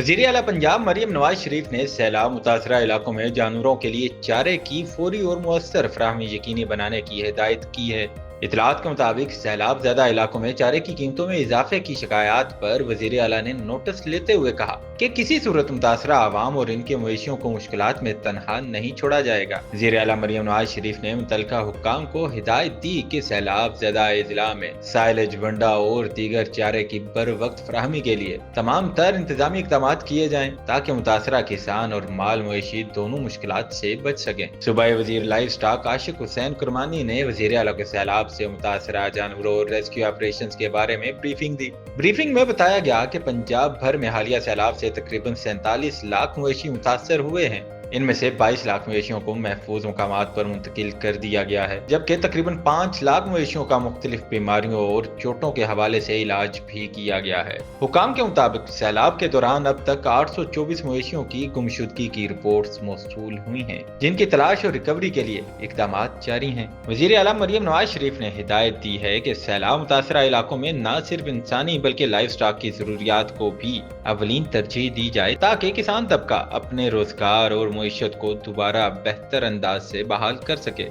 वजीर आला पंजाब मरियम नवाज शरीफ ने सैलाब मुतासरा इलाकों में जानवरों के लिए चारे की फौरी और मुअस्सर फराहमी यकीनी बनाने की हिदायत की है। इतलात के मुताबिक सैलाब ज़्यादा इलाकों में चारे की कीमतों में इजाफे की शिकायत पर वजीर आला ने नोटिस लेते हुए कहा कि किसी सूरत मुतासरा आवाम और इनके मवेशियों को मुश्किलात में तनहा नहीं छोड़ा जाएगा। वजीर आला मरियम नवाज शरीफ ने मुतलका हुक्काम को हिदायत दी कि सैलाब ज़्यादा इजला में साइलेज, वंडा और दीगर चारे की बर वक्त फराहमी के लिए तमाम तर इंतजामी इकदाम किए जाएं ताकि मुतासरा किसान और माल मवेशी दोनों मुश्किलात से बच सकें। सूबाई वजीर लाइव स्टॉक आशिक हुसैन कुरमानी ने वजीर आला के सैलाब से मुतासरा जानवरों और रेस्क्यू ऑपरेशंस के बारे में ब्रीफिंग दी। ब्रीफिंग में बताया गया कि पंजाब भर में हालिया सैलाब से तकरीबन 47 लाख मवेशी मुतासर हुए हैं। इनमें से 22 लाख मवेशियों को महफूज मकामात पर मुंतकिल कर दिया गया है, जबकि तकरीबन 5 लाख मवेशियों का मुख्तलिफ बीमारियों और चोटों के हवाले से इलाज भी किया गया है। हुकाम के मुताबिक सैलाब के दौरान अब तक 824 मवेशियों की गुमशुदगी की रिपोर्ट्स मौसूल हुई हैं, जिनकी तलाश और रिकवरी के लिए इकदाम जारी हैं। वजीर आला मरियम नवाज शरीफ ने हिदायत दी है कि सैलाब मुतासरा इलाकों में न सिर्फ इंसानी बल्कि लाइफ स्टॉक की जरूरियात को भी अवलीन तरजीह दी जाए ताकि किसान तबका अपने रोजगार और मईशत को दोबारा बेहतर अंदाज से बहाल कर सके।